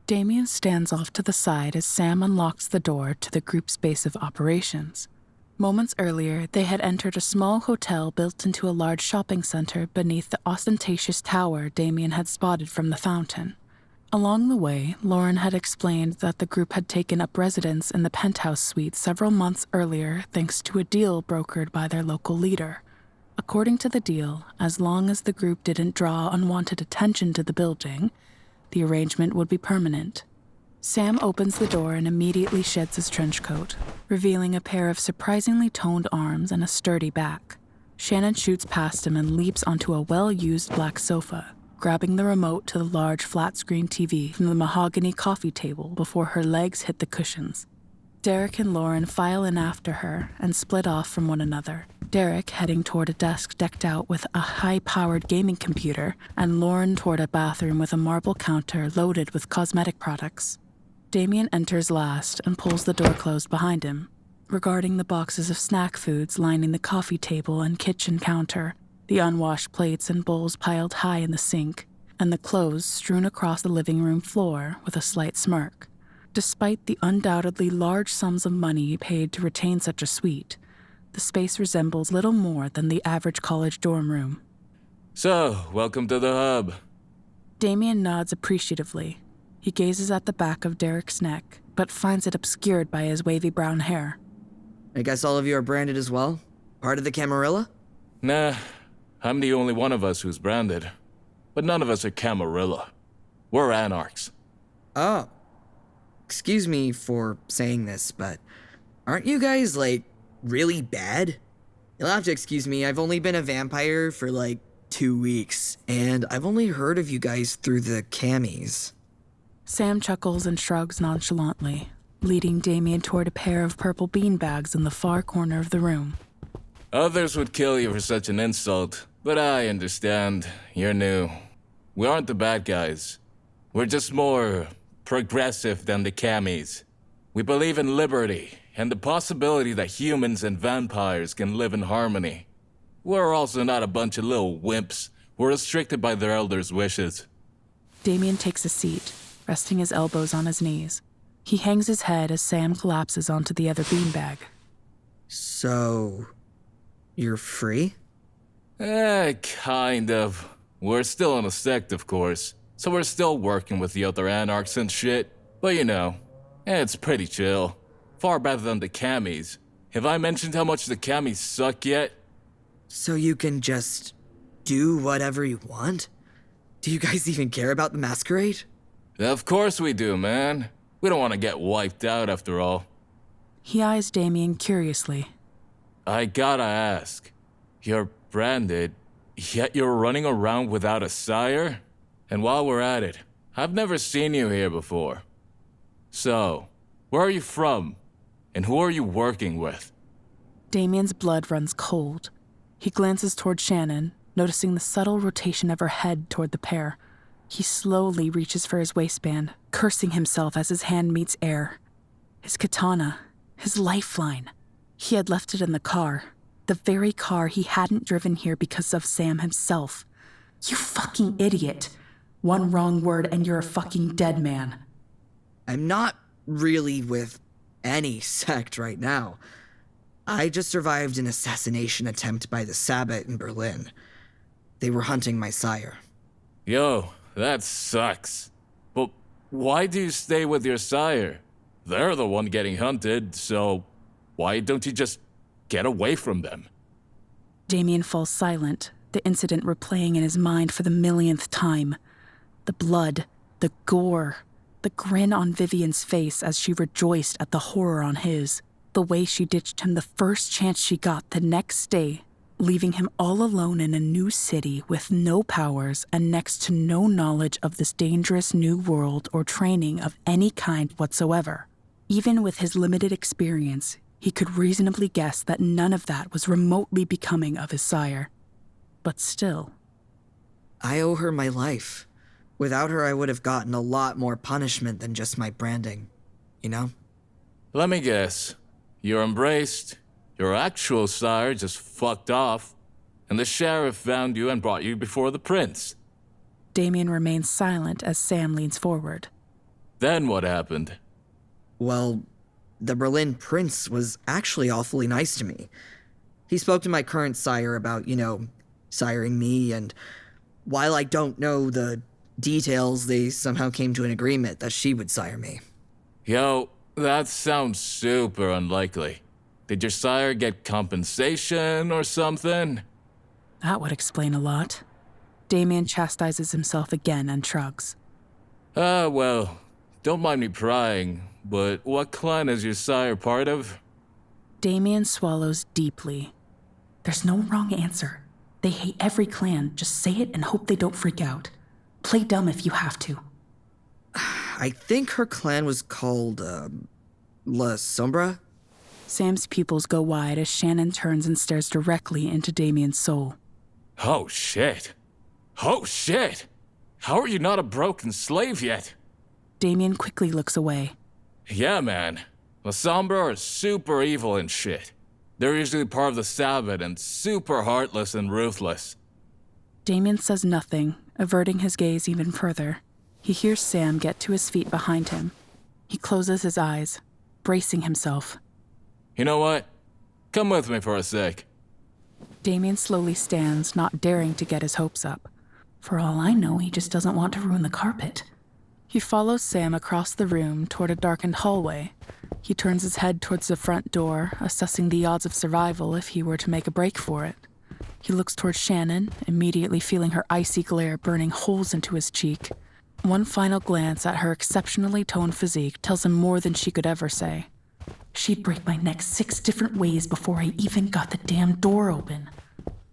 Damian stands off to the side as Sam unlocks the door to the group's base of operations. Moments earlier, they had entered a small hotel built into a large shopping center beneath the ostentatious tower Damian had spotted from the fountain. Along the way, Lauren had explained that the group had taken up residence in the penthouse suite several months earlier thanks to a deal brokered by their local leader. According to the deal, as long as the group didn't draw unwanted attention to the building, the arrangement would be permanent. Sam opens the door and immediately sheds his trench coat, revealing a pair of surprisingly toned arms and a sturdy back. Shannon shoots past him and leaps onto a well-used black sofa, grabbing the remote to the large flat-screen TV from the mahogany coffee table before her legs hit the cushions. Derek and Lauren file in after her and split off from one another, Derek heading toward a desk decked out with a high-powered gaming computer, and Lauren toward a bathroom with a marble counter loaded with cosmetic products. Damian enters last and pulls the door closed behind him. Regarding the boxes of snack foods lining the coffee table and kitchen counter, the unwashed plates and bowls piled high in the sink, and the clothes strewn across the living room floor with a slight smirk. Despite the undoubtedly large sums of money paid to retain such a suite, the space resembles little more than the average college dorm room. So, welcome to the hub. Damian nods appreciatively. He gazes at the back of Derek's neck, but finds it obscured by his wavy brown hair. I guess all of you are branded as well? Part of the Camarilla? Nah, I'm the only one of us who's branded. But none of us are Camarilla. We're anarchs. Oh. Excuse me for saying this, but aren't you guys, really bad? You'll have to excuse me, I've only been a vampire for, 2 weeks, and I've only heard of you guys through the camis. Sam chuckles and shrugs nonchalantly, leading Damian toward a pair of purple beanbags in the far corner of the room. Others would kill you for such an insult, but I understand. You're new. We aren't the bad guys. We're just more progressive than the camis. We believe in liberty and the possibility that humans and vampires can live in harmony. We're also not a bunch of little wimps who are restricted by their elders' wishes. Damian takes a seat, resting his elbows on his knees. He hangs his head as Sam collapses onto the other beanbag. So, you're free? Kind of. We're still in a sect, of course, so we're still working with the other anarchs and shit. But it's pretty chill. Far better than the camis. Have I mentioned how much the camis suck yet? So you can just do whatever you want? Do you guys even care about the Masquerade? Of course we do, man. We don't want to get wiped out after all. He eyes Damian curiously. I gotta ask, you're branded, yet you're running around without a sire? And while we're at it, I've never seen you here before. So, where are you from? And who are you working with? Damian's blood runs cold. He glances toward Shannon, noticing the subtle rotation of her head toward the pair. He slowly reaches for his waistband, cursing himself as his hand meets air. His katana, his lifeline. He had left it in the car. The very car he hadn't driven here because of Sam himself. You fucking idiot. One wrong word and you're a fucking dead man. I'm not really with any sect right now. I just survived an assassination attempt by the Sabbat in Berlin. They were hunting my sire. Yo, that sucks. But why do you stay with your sire? They're the one getting hunted, so why don't you just get away from them? Damian falls silent, the incident replaying in his mind for the millionth time. The blood, the gore, the grin on Vivian's face as she rejoiced at the horror on his. The way she ditched him the first chance she got the next day, leaving him all alone in a new city with no powers and next to no knowledge of this dangerous new world or training of any kind whatsoever. Even with his limited experience, he could reasonably guess that none of that was remotely becoming of his sire. But still. I owe her my life. Without her, I would have gotten a lot more punishment than just my branding. You know? Let me guess. You're embraced, your actual sire just fucked off, and the sheriff found you and brought you before the prince. Damian remains silent as Sam leans forward. Then what happened? Well, the Berlin prince was actually awfully nice to me. He spoke to my current sire about, siring me, and while I don't know the details, they somehow came to an agreement that she would sire me. Yo, that sounds super unlikely. Did your sire get compensation or something? That would explain a lot. Damian chastises himself again and shrugs. Well, don't mind me prying, but what clan is your sire part of? Damian swallows deeply. There's no wrong answer. They hate every clan. Just say it and hope they don't freak out. Play dumb if you have to. I think her clan was called, La Sombra? Sam's pupils go wide as Shannon turns and stares directly into Damian's soul. Oh shit. Oh shit! How are you not a broken slave yet? Damian quickly looks away. Yeah, man. La Sombra are super evil and shit. They're usually part of the Sabbath and super heartless and ruthless. Damian says nothing, averting his gaze even further. He hears Sam get to his feet behind him. He closes his eyes, bracing himself. You know what? Come with me for a sec. Damian slowly stands, not daring to get his hopes up. For all I know, he just doesn't want to ruin the carpet. He follows Sam across the room toward a darkened hallway. He turns his head towards the front door, assessing the odds of survival if he were to make a break for it. He looks towards Shannon, immediately feeling her icy glare burning holes into his cheek. One final glance at her exceptionally toned physique tells him more than she could ever say. She'd break my neck 6 different ways before I even got the damn door open.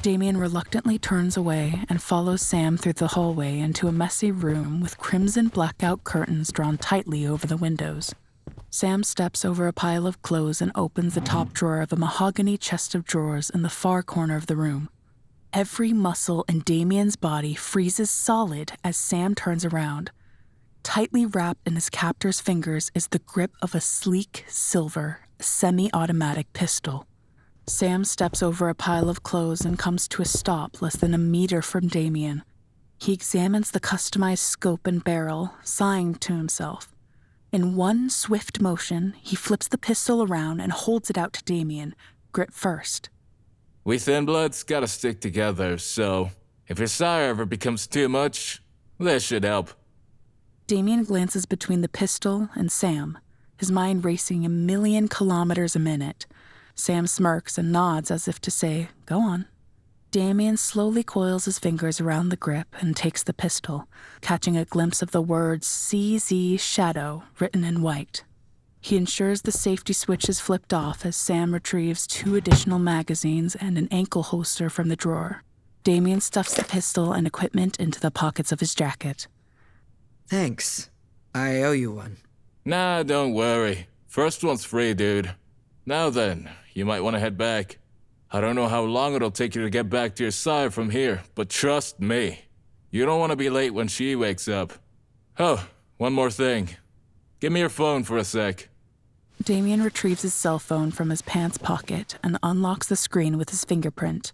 Damian reluctantly turns away and follows Sam through the hallway into a messy room with crimson blackout curtains drawn tightly over the windows. Sam steps over a pile of clothes and opens the top drawer of a mahogany chest of drawers in the far corner of the room. Every muscle in Damian's body freezes solid as Sam turns around. Tightly wrapped in his captor's fingers is the grip of a sleek, silver, semi-automatic pistol. Sam steps over a pile of clothes and comes to a stop less than a meter from Damian. He examines the customized scope and barrel, sighing to himself. In one swift motion, he flips the pistol around and holds it out to Damian, grip first. We Thin Bloods gotta stick together, so if your sire ever becomes too much, this should help. Damian glances between the pistol and Sam, his mind racing 1,000,000 kilometers a minute. Sam smirks and nods as if to say, go on. Damian slowly coils his fingers around the grip and takes the pistol, catching a glimpse of the words CZ Shadow written in white. He ensures the safety switch is flipped off as Sam retrieves 2 additional magazines and an ankle holster from the drawer. Damian stuffs the pistol and equipment into the pockets of his jacket. Thanks. I owe you one. Nah, don't worry. First one's free, dude. Now then, you might want to head back. I don't know how long it'll take you to get back to your sire from here, but trust me, you don't want to be late when she wakes up. Oh, one more thing. Give me your phone for a sec. Damian retrieves his cell phone from his pants pocket and unlocks the screen with his fingerprint.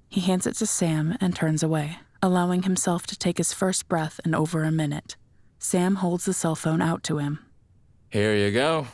He hands it to Sam and turns away, allowing himself to take his first breath in over a minute. Sam holds the cell phone out to him. Here you go.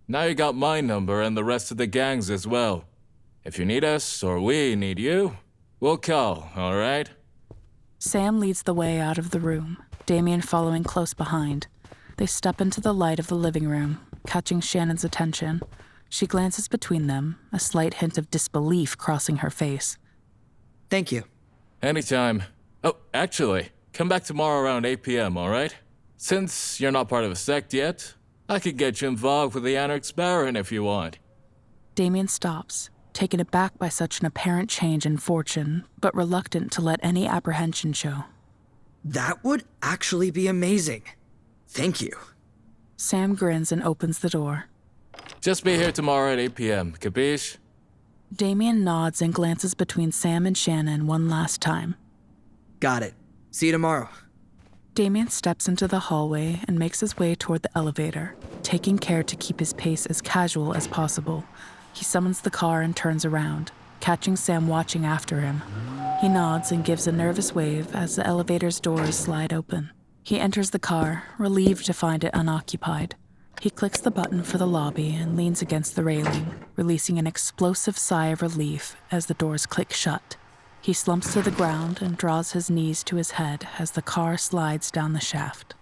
Now you got my number and the rest of the gang's as well. If you need us, or we need you, we'll call, all right? Sam leads the way out of the room, Damian following close behind. They step into the light of the living room, catching Shannon's attention. She glances between them, a slight hint of disbelief crossing her face. Thank you. Anytime. Oh, actually, come back tomorrow around 8 p.m., all right? Since you're not part of a sect yet, I could get you involved with the Anarch's Baron if you want. Damian stops, taken aback by such an apparent change in fortune, but reluctant to let any apprehension show. That would actually be amazing. Thank you. Sam grins and opens the door. Just be here tomorrow at 8 p.m., capiche? Damian nods and glances between Sam and Shannon one last time. Got it. See you tomorrow. Damian steps into the hallway and makes his way toward the elevator, taking care to keep his pace as casual as possible. He summons the car and turns around, catching Sam watching after him. He nods and gives a nervous wave as the elevator's doors slide open. He enters the car, relieved to find it unoccupied. He clicks the button for the lobby and leans against the railing, releasing an explosive sigh of relief as the doors click shut. He slumps to the ground and draws his knees to his head as the car slides down the shaft.